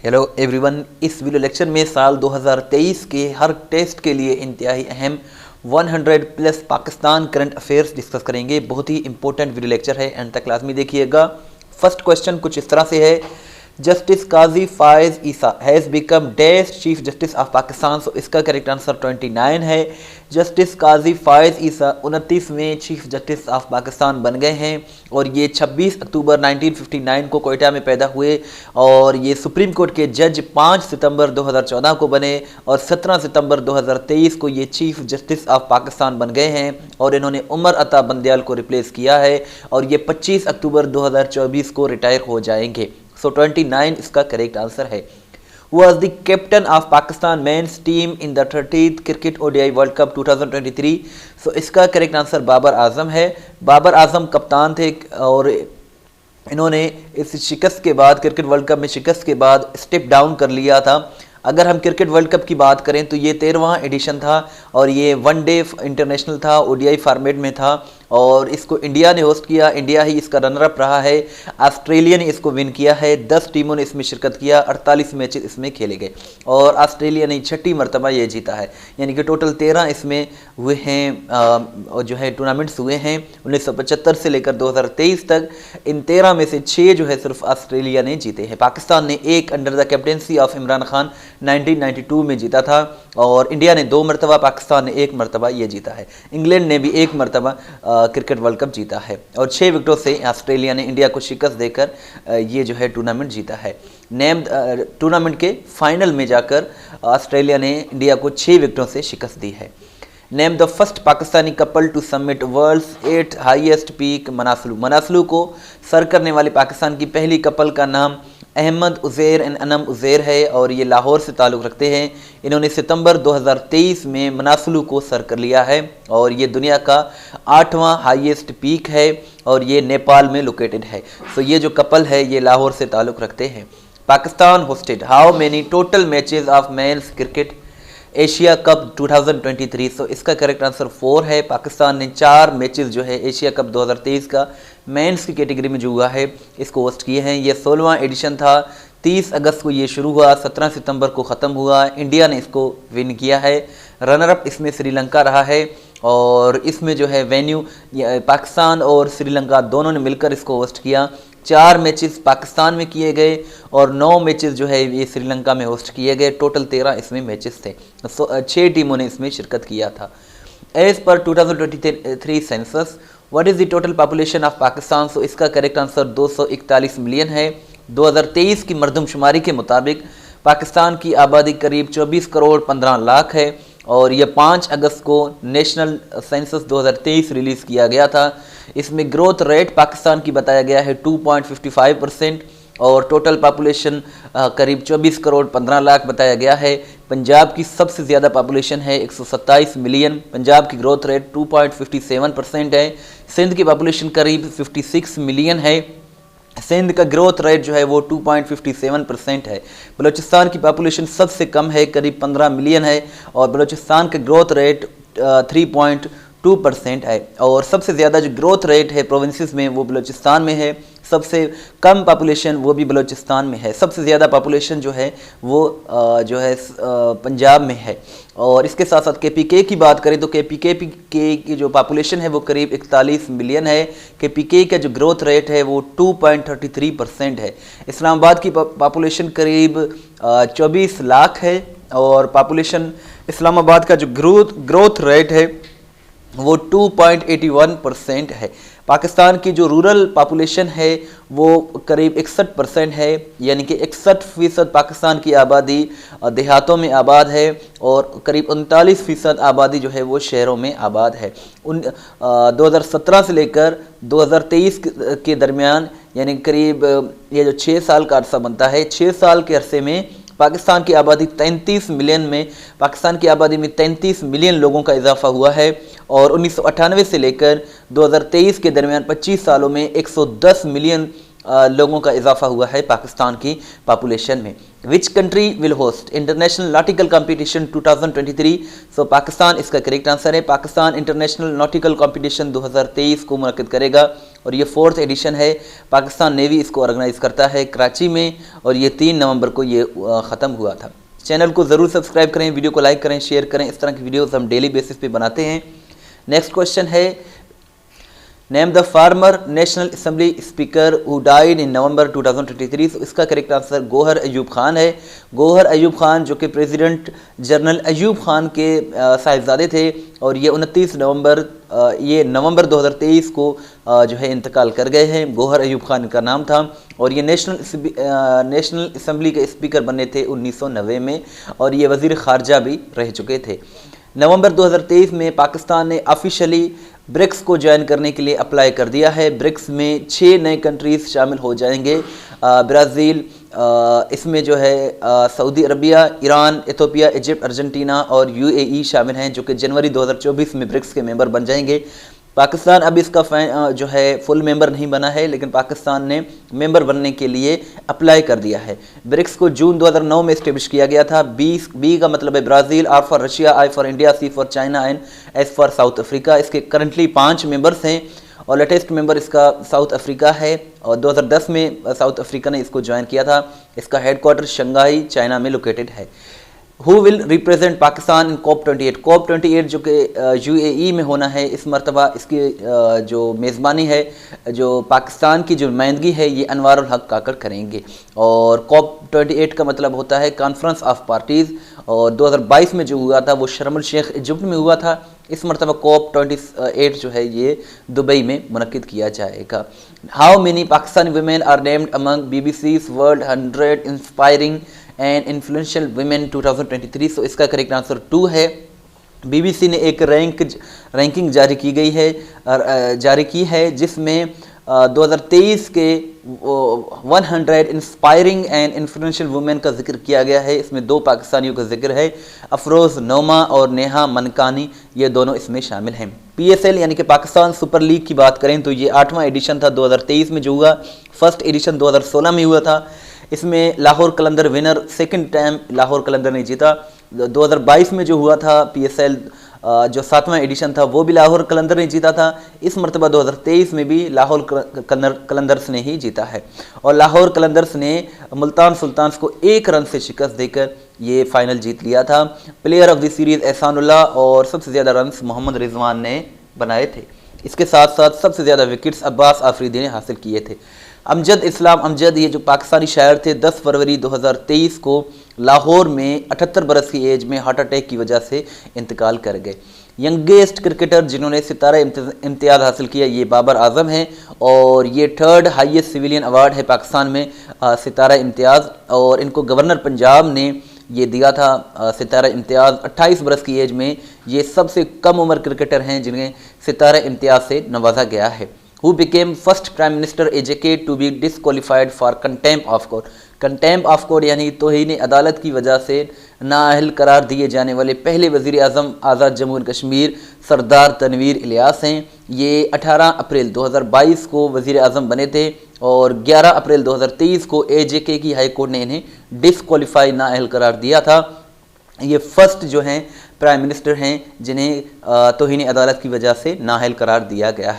Hello everyone, इस video lecture में साल 2023 के हर टेस्ट के लिए इंतहाई अहम 100 plus Pakistan current affairs discuss करेंगे। बहुत ही इंपॉर्टेंट वीडियो लेक्चर है, एंड तक लाजमी देखिएगा। फर्स्ट क्वेश्चन कुछ इस तरह से है, justice Qazi Faez Isa has become dash chief justice of Pakistan. So इसका करेक्ट आंसर 29 है। जस्टिस काजी फायज ईसा 29वें चीफ जस्टिस ऑफ पाकिस्तान बन गए हैं और ये 26 अक्टूबर 1959 को कोयटा में पैदा हुए और ये सुप्रीम कोर्ट के जज 5 सितंबर 2014 को बने और 17 सितंबर 2023 को ये चीफ जस्टिस ऑफ पाकिस्तान बन गए हैं और इन्होंने उमर अता बंदयाल को रिप्लेस किया है और ये 25 अक्टूबर 2024 को रिटायर हो जाएंगे। सो 29 इसका करेक्ट आंसर है। Was the captain of Pakistan men's team in the 30th Cricket ODI World Cup 2023? So इसका करेक्ट आंसर बाबर आजम है। बाबर आजम कप्तान थे और इन्होंने इस शिकस्त के बाद, क्रिकेट वर्ल्ड कप में शिकस्त के बाद स्टेप डाउन कर लिया था। अगर हम क्रिकेट वर्ल्ड कप की बात करें तो ये 13वां एडिशन था और ये वनडे इंटरनेशनल था, ओडीआई फॉर्मेट में था और इसको इंडिया ने होस्ट किया। इंडिया ही इसका रनर अप रहा है। ऑस्ट्रेलिया ने इसको विन किया है। 10 टीमों ने इसमें शिरकत किया, 48 मैचेस इसमें खेले गए और ऑस्ट्रेलिया ने 6ठी मरतबा ये जीता है, यानी कि टोटल 13 इसमें हुए हैं जो है टूर्नामेंट्स हुए हैं 1975 से लेकर 2023 तक। इन 13 में से 6 जो है सिर्फ ऑस्ट्रेलिया ने जीते हैं। पाकिस्तान ने एक under the captaincy of Imran Khan 1992 में जीता था और इंडिया ने 2 मरतबा, पाकिस्तान ने 1 मरतबा ये जीता है। इंग्लैंड ने भी 1 मरतबा क्रिकेट वर्ल्ड कप जीता है और 6 विकेटों से ऑस्ट्रेलिया ने इंडिया को शिकस्त देकर ये जो है टूर्नामेंट जीता है। नेम टूर्नामेंट के फाइनल में जाकर ऑस्ट्रेलिया ने इंडिया को 6 विकेटों से शिकस्त दी है। Name the first Pakistani couple to submit world's 8th highest peak Manaslu. Manaslu को सर करने वाले पाकिस्तान की पहली कपल का नाम अहमद उज़ैर एंड अनम उज़ैर है और ये लाहौर से ताल्लुक़ रखते हैं। इन्होंने सितंबर 2023 में मनासलू को सर कर लिया है और ये दुनिया का 8वां हाईएस्ट पीक है और ये नेपाल में लोकेटेड है। सो ये जो कपल है ये लाहौर से ताल्लुक़ रखते हैं। Pakistan hosted how many total matches of men's cricket Asia cup 2023। So इसका करेक्ट आंसर 4 है। पाकिस्तान ने 4 मैचेस जो है एशिया कप 2023 का मेंस की कैटेगरी में जो हुआ है इसको होस्ट किए हैं। ये 16वां एडिशन था। 30 अगस्त को ये शुरू हुआ, 17 सितंबर को ख़त्म हुआ। इंडिया ने इसको विन किया है। रनर अप इसमें श्रीलंका रहा है और इसमें जो है वेन्यू पाकिस्तान और श्रीलंका दोनों ने मिलकर इसको होस्ट किया। 4 मैचेस पाकिस्तान में किए गए और 9 मैचेस जो है ये श्रीलंका में होस्ट किए गए। टोटल 13 इसमें मैचेस थे। 6 टीमों ने इसमें शिरकत किया था। As per 2023 census what is the total population of Pakistan. So इसका करेक्ट आंसर 241 मिलियन है। 2023 की मरदमशुमारी के मुताबिक पाकिस्तान की आबादी करीब 24 करोड़ 15 लाख है और यह 5 अगस्त को नेशनल सेंसस 2023 रिलीज़ किया गया था। इसमें ग्रोथ रेट पाकिस्तान की बताया गया है 2.55% और टोटल पॉपुलेशन करीब 24 करोड़ 15 लाख बताया गया है। पंजाब की सबसे ज़्यादा पॉपुलेशन है 127 मिलियन। पंजाब की ग्रोथ रेट 2.57% है। सिंध की पॉपुलेशन करीब 56 मिलियन है। सिंध का ग्रोथ रेट जो है वो 2.57% है। बलूचिस्तान की पॉपुलेशन सबसे कम है, करीब 15 मिलियन है और बलूचिस्तान का ग्रोथ रेट 3.2% है और सबसे ज़्यादा जो ग्रोथ रेट है प्रोविंसेस में वो बलूचिस्तान में है। सबसे कम पॉपुलेशन वो भी बलूचिस्तान में है। सबसे ज़्यादा पॉपुलेशन जो है वो जो है पंजाब में है। और इसके साथ साथ केपीके की बात करें तो केपीके की जो पॉपुलेशन है वो करीब 41 मिलियन है। केपीके का जो ग्रोथ रेट है वो 2.33% है। इस्लामाबाद की पॉपुलेशन करीब 24 लाख है और पॉपुलेशन इस्लामाबाद का जो ग्रोथ रेट है वो 2.81% है। पाकिस्तान की जो रूरल पॉपुलेशन है वो करीब 61% है, यानी कि 61% पाकिस्तान की आबादी देहातों में आबाद है और करीब 39% आबादी जो है वो शहरों में आबाद है। 2017 से लेकर 2023 के दरमियान, यानी करीब ये जो 6 साल का अरसा बनता है, 6 साल के अरसे में पाकिस्तान की आबादी 33 मिलियन में पाकिस्तान की आबादी में 33 मिलियन लोगों का इजाफा हुआ है और 1998 से लेकर 2023 के दरमियान 25 सालों में 110 मिलियन लोगों का इजाफा हुआ है पाकिस्तान की पॉपुलेशन में। Which country will host international nautical competition 2023? सो पाकिस्तान इसका करेक्ट आंसर है। पाकिस्तान इंटरनेशनल नॉटिकल कंपटीशन 2023 को मुनक्किद करेगा और ये 4th एडिशन है। पाकिस्तान नेवी इसको ऑर्गेनाइज करता है कराची में और ये 3 नवंबर को ये ख़त्म हुआ था। चैनल को ज़रूर सब्सक्राइब करें, वीडियो को लाइक करें, शेयर करें। इस तरह की वीडियोस हम डेली बेसिस पे बनाते हैं। नेक्स्ट क्वेश्चन है, name the former national assembly speaker who died in November 2023। तो इसका करेक्ट आंसर गौहर अयूब खान है। गौहर अयूब खान जो कि प्रेसिडेंट जनरल अयूब खान के साहिबजादे थे और ये 29 नवंबर 2023 को जो है इंतकाल कर गए हैं। गौहर अयूब खान का नाम था और ये नेशनल असेंबली के स्पीकर बने थे 1990 में और ये वज़ीर ख़ारजा भी रह चुके थे। नवंबर 2023 में पाकिस्तान ने ऑफिशियली ब्रिक्स को ज्वाइन करने के लिए अप्लाई कर दिया है। ब्रिक्स में 6 नए कंट्रीज़ शामिल हो जाएंगे। ब्राज़ील, इसमें जो है Saudi Arabia, Iran, Ethiopia, Egypt, Argentina और UAE शामिल हैं जो कि जनवरी 2024 में ब्रिक्स के मेंबर बन जाएंगे। पाकिस्तान अब इसका जो है फुल मेंबर नहीं बना है, लेकिन पाकिस्तान ने मेंबर बनने के लिए अप्लाई कर दिया है। ब्रिक्स को जून 2009 में इस्टेब्लिश किया गया था। बी का मतलब है Brazil, R for Russia, I for India, C for China and S for south Africa. इसके करंटली 5 मेंबर्स हैं और लेटेस्ट मेंबर इसका साउथ अफ्रीका है और 2010 में साउथ अफ्रीका ने इसको ज्वाइन किया था। इसका हेडक्वार्टर शंघाई चाइना में लोकेटेड है। Who will represent Pakistan in COP28? COP28 जो कि UAE में होना है इस मरतबा, इसकी जो मेज़बानी है, जो पाकिस्तान की जो नुमाइंदगी है, ये अनवारुल हक काकड़ करेंगे। और COP28 का मतलब होता है कॉन्फ्रेंस ऑफ पार्टीज़ और 2022 में जो हुआ था वो शर्म अल शेख इजिप्ट में हुआ था। इस मरतबा COP28 जो है ये दुबई में मुनक्किद किया जाएगा। How many Pakistani women are named among BBC's world 100 inspiring and influential women 2023? So इसका करेक्ट आंसर 2 है। BBC ने एक रैंकिंग जारी की है जिसमें 2023 के 100 इंस्पायरिंग एंड इन्फ्लुएंशियल वुमेन का जिक्र किया गया है। इसमें 2 पाकिस्तानियों का जिक्र है, अफरोज़ नोमा और नेहा मनकानी, ये दोनों इसमें शामिल हैं। PSL यानी कि पाकिस्तान सुपर लीग की बात करें तो ये 8वां एडिशन था 2023 में जो हुआ। फर्स्ट एडिशन 2016 में हुआ था। इसमें लाहौर कलंदर विनर, सेकंड टाइम लाहौर कलंदर ने जीता। 2022 में जो हुआ था PSL जो 7वां एडिशन था वो भी लाहौर कलंदर ने जीता था। इस मरतबा 2023 में भी लाहौर कलंदर्स ने ही जीता है और लाहौर कलंदर्स ने मुल्तान सुल्तान्स को 1 रन से शिकस्त देकर ये फाइनल जीत लिया था। Player of the series Ehsanullah और सबसे ज़्यादा रन्स मोहम्मद रिजवान ने बनाए थे। इसके साथ साथ सबसे ज़्यादा विकेट्स अब्बास आफरीदी ने हासिल किए थे। अमजद इस्लाम अमजद, ये जो पाकिस्तानी शायर थे, 10 फरवरी 2023 को लाहौर में 78 बरस की एज में हार्ट अटैक की वजह से इंतकाल कर गए। यंगेस्ट क्रिकेटर जिन्होंने सितारा इम्तियाज़ हासिल किया ये बाबर आजम हैं और ये 3rd हाईएस्ट सिविलियन अवार्ड है पाकिस्तान में, सितारा इम्तियाज़, और इनको गवर्नर पंजाब ने ये दिया था सितारा इम्तियाज़। 28 बरस की एज में ये सबसे कम उम्र क्रिकेटर हैं जिन्हें सितारा इम्तियाज़ से नवाजा गया है। Who became first Prime Minister AJK to be disqualified for contempt of court? Contempt of court यानी तौहीन अदालत की वजह से नाअहल करार दिए जाने वाले पहले वज़ीर आज़म आज़ाद जम्मू एंड कश्मीर सरदार तनवीर इलियास हैं। ये 18 अप्रैल 2022 को वज़ीर आज़म बने थे और 11 अप्रैल 2023 को AJK की हाई कोर्ट ने इन्हें डिसक्वालीफाई नाअहल करार दिया था। ये फर्स्ट जो हैं प्राइम मिनिस्टर हैं जिन्हें तौहीन अदालत की वजह से नाअहल करार दिया गया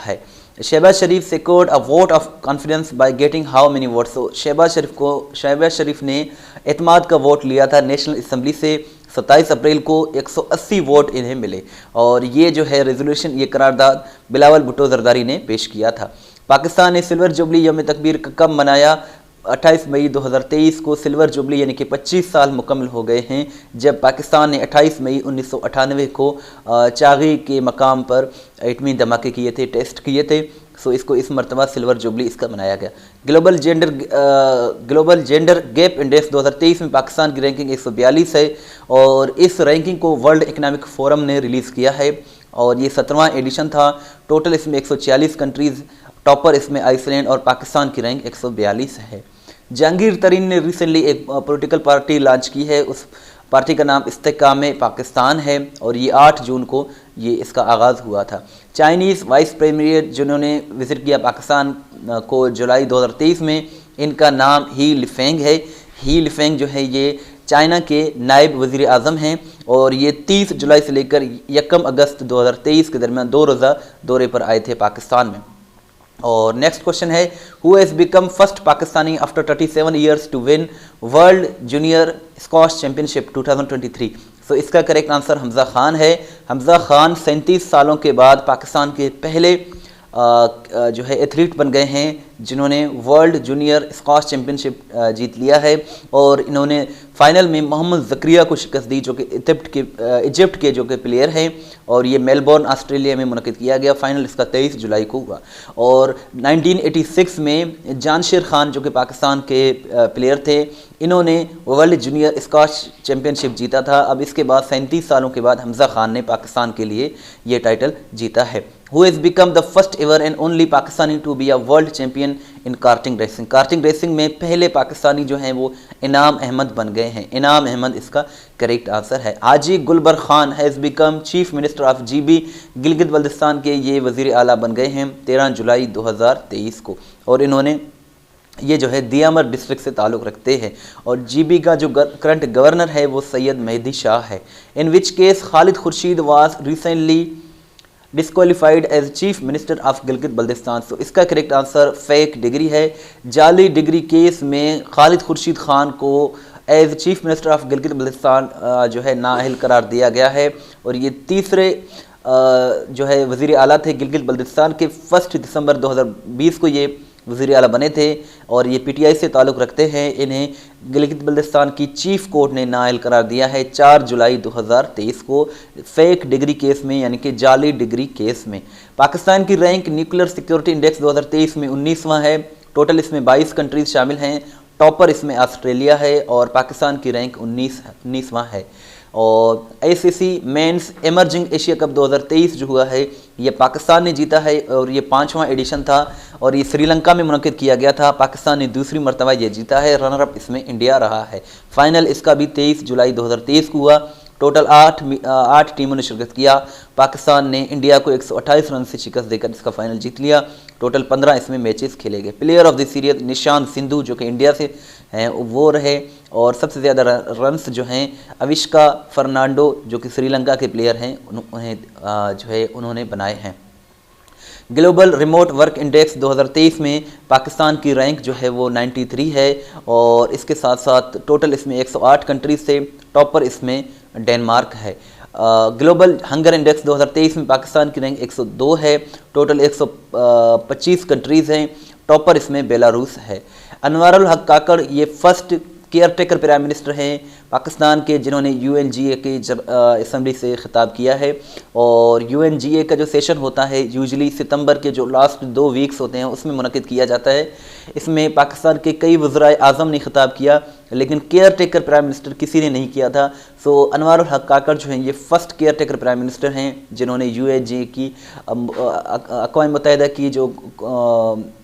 है। Shehbaz Sharif secured a vote of confidence by getting how many votes. तो शहबाज शरीफ ने एतमाद का वोट लिया था नेशनल असम्बली से। 27 अप्रैल को 180 वोट इन्हें मिले और ये जो है रेजोल्यूशन, ये करारदाद बिलावल भुट्टो जरदारी ने पेश किया था। पाकिस्तान ने सिल्वर जुबली यौम तकबीर कब मनाया? 28 मई 2023 को सिल्वर जुबली यानी कि 25 साल मुकम्मल हो गए हैं जब पाकिस्तान ने 28 मई 1998 को चागी के मकाम पर एटमी धमाके किए थे, टेस्ट किए थे। सो इसको इस मरतबा सिल्वर जुबली इसका मनाया गया। ग्लोबल जेंडर गैप इंडेक्स 2023 में पाकिस्तान की रैंकिंग 142 है और इस रैंकिंग को वर्ल्ड इकनॉमिक फोरम ने रिलीज़ किया है और ये 17वां एडिशन था। टोटल इसमें 146 कंट्रीज़, टॉपर इसमें आइसलैंड और पाकिस्तान की रैंक 142 है। जहांगीर तरीन ने रिसेंटली एक पॉलिटिकल पार्टी लॉन्च की है, उस पार्टी का नाम इस्तेकाम पाकिस्तान है और ये 8 जून को ये इसका आगाज़ हुआ था। चाइनीज़ वाइस प्रीमियर जिन्होंने विज़िट किया पाकिस्तान को जुलाई 2023 में, इनका नाम ही लिफेंग है। ही लिफेंग जो है ये चाइना के नायब वज़ीर आज़म हैं और ये 30 जुलाई से लेकर 1 अगस्त 2023 के दरमियान 2 रोज़ा दौरे पर आए थे पाकिस्तान में। और नेक्स्ट क्वेश्चन है, who has become first Pakistani after 37 years to win world junior squash championship 2023। So इसका करेक्ट आंसर हमज़ा खान है। हमज़ा खान 37 सालों के बाद पाकिस्तान के पहले जो है एथलीट बन गए हैं जिन्होंने वर्ल्ड जूनियर स्क्वॉश चैम्पियनशिप जीत लिया है और इन्होंने फाइनल में मोहम्मद ज़करिया को शिकस्त दी जो कि इजिप्ट के जो कि प्लेयर हैं और ये मेलबोर्न ऑस्ट्रेलिया में मुनक़िद किया गया। फाइनल इसका 23 जुलाई को हुआ। और 1986 में जानशेर खान जो कि पाकिस्तान के प्लेयर थे, इन्होंने वर्ल्ड जूनियर स्क्वॉश चैम्पियनशिप जीता था। अब इसके बाद 37 सालों के बाद हमज़ा खान ने पाकिस्तान के लिए ये टाइटल जीता है। Who has become the first ever and only Pakistani to be a world champion in karting racing? Karting racing में पहले पाकिस्तानी जो हैं वो इनाम अहमद बन गए हैं। इनाम अहमद इसका करेक्ट आंसर है। Haji Gulbar Khan has become chief minister of GB Gilgit Baltistan के ये वज़ीर आला बन गए हैं 13 जुलाई 2023 को और इन्होंने ये जो है दियामर डिस्ट्रिक्ट से ताल्लुक़ रखते हैं और GB का जो करंट गवर्नर है वो सैयद मेहदी शाह है। In which case Khalid Khurshid was recently disqualified as chief minister of Gilgit Baltistan. तो इसका करेक्ट आंसर फेक डिग्री है। जाली डिग्री केस में खालिद खुर्शीद खान को as chief minister of Gilgit Baltistan जो है नाअहल करार दिया गया है और ये तीसरे जो है वज़ीर आला थे गिलगित बल्तिस्तान के। 1 दिसंबर 2020 को ये वज़ीर आला बने थे और ये PTI से ताल्लुक़ रखते हैं। इन्हें गिलगित बल्तिस्तान की चीफ कोर्ट ने नाअहल करार दिया है 4 जुलाई 2023 को फेक डिग्री केस में, यानी कि जाली डिग्री केस में। पाकिस्तान की रैंक न्यूक्लियर सिक्योरिटी इंडेक्स 2023 में 19वां है। टोटल इसमें 22 कंट्रीज़ शामिल हैं। टॉपर इसमें ऑस्ट्रेलिया है और पाकिस्तान की रैंक 19वां है। और ACC men's emerging Asia cup 2023 जो हुआ है ये पाकिस्तान ने जीता है और ये 5वां एडिशन था और ये श्रीलंका में मुनक़िद किया गया था। पाकिस्तान ने दूसरी मरतबा ये जीता है। रनर अप इसमें इंडिया रहा है। फाइनल इसका भी 23 जुलाई 2023 को हुआ। टोटल 8 टीमों ने शिरकत किया। पाकिस्तान ने इंडिया को 128 रन से शिकस्त देकर इसका फाइनल जीत लिया। टोटल 15 इसमें मैचेस खेले गए। Player of the series Nishant Sindhu जो कि इंडिया से हैं वो रहे और सबसे ज़्यादा रन्स जो हैं अविष्का फर्नांडो जो कि श्रीलंका के प्लेयर हैं उन्हें जो है उन्होंने बनाए हैं। ग्लोबल रिमोट वर्क इंडेक्स 2023 में पाकिस्तान की रैंक जो है वो 93 है और इसके साथ साथ टोटल इसमें 108 कंट्रीज से टॉपर इसमें डेनमार्क है। ग्लोबल हंगर इंडेक्स 2023 में पाकिस्तान की रैंक 102 है। टोटल 125 कंट्रीज़ हैं। टॉपर इसमें बेलारूस है। अनवारुल हक काकड़ ये first care taker prime minister हैं पाकिस्तान के जिन्होंने UNGA की असम्बली से खिताब किया है और UNGA का जो सेशन होता है यूजुअली सितंबर के जो लास्ट 2 वीक्स होते हैं उसमें मुनक़िद किया जाता है। इसमें पाकिस्तान के कई वज़राए आज़म ने खिताब किया लेकिन केयर टेकर प्राइम मिनिस्टर किसी ने नहीं किया था। सो अनवारुल हक काकड़ जो हैं ये first care taker prime minister हैं जिन्होंने UNGA की अक़वाम मुत्तहिदा की जो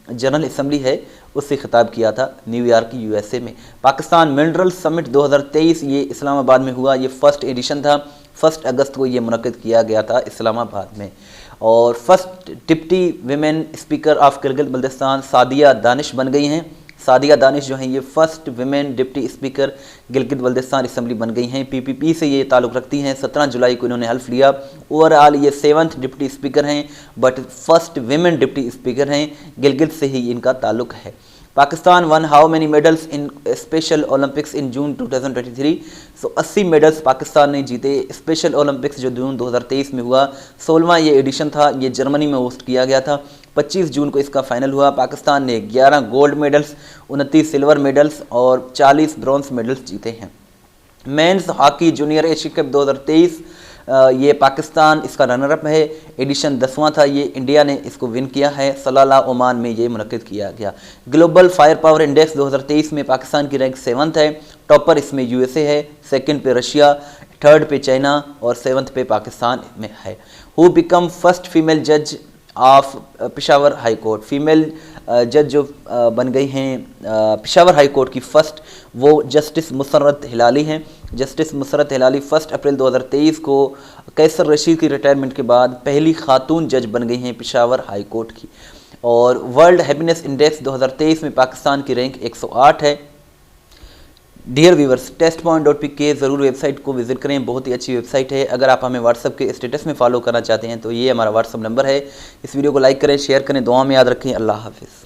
जनरल असम्बली है उससे खिताब किया था न्यूयॉर्क USA में। पाकिस्तान मिनरल समिट 2023 ये इस्लामाबाद में हुआ। ये फर्स्ट एडिशन था। 1 अगस्त को ये मुनक़िद किया गया था इस्लामाबाद में। और first deputy women speaker of Gilgit Baltistan Sadia Danish बन गई हैं। सादिया दानिश जो हैं ये first women deputy speaker Gilgit Baltistan assembly बन गई हैं। PPP से ये ताल्लुक़ रखती हैं। 17 जुलाई को इन्होंने हल्फ लिया। ओवरऑल ये 7th डिप्टी स्पीकर हैं but first women deputy speaker हैं। गिलगित से ही इनका ताल्लुक़ है। Pakistan one how many medals in special Olympics in June 2023। So 80 medals Pakistan ने जीते स्पेशल ओलंपिक्स जो जून 2023 में हुआ। 16वां ये एडिशन था। ये जर्मनी में होस्ट किया गया था। 25 जून को इसका फाइनल हुआ। पाकिस्तान ने 11 गोल्ड मेडल्स, 29 सिल्वर मेडल्स और 40 ब्रॉन्ज मेडल्स जीते हैं। Men's hockey junior Asia cup 2023 ये पाकिस्तान इसका रनर अप है। एडिशन 10वां था। ये इंडिया ने इसको विन किया है। सलाला ओमान में ये मुनक़िद किया गया। ग्लोबल फायर पावर इंडेक्स 2023 में पाकिस्तान की रैंक 7th है। टॉपर इसमें USA है, 2nd पे रशिया, 3rd पे चाइना और 7th पे पाकिस्तान में है। हु बिकम फर्स्ट फीमेल जज of Peshawar high court. Female जज जो बन गई हैं पेशावर हाई कोर्ट की फर्स्ट वो जस्टिस मुसर्रत हिलाली हैं जस्टिस मुसरत हिलाली 1 अप्रैल 2023 को कैसर रशीद की रिटायरमेंट के बाद पहली खातून जज बन गई हैं पेशावर हाई कोर्ट की। और वर्ल्ड हैप्पीनेस इंडेक्स 2023 में पाकिस्तान की रैंक 108 है। डियर व्यूवर्स, testpoint.pk ज़रूर वेबसाइट को विजिट करें, बहुत ही अच्छी वेबसाइट है। अगर आप हमें व्हाट्सअप के स्टेटस में फॉलो करना चाहते हैं तो ये हमारा व्हाट्सअप नंबर है। इस वीडियो को लाइक करें, शेयर करें, दुआ में याद रखें। अल्लाह हाफिज़।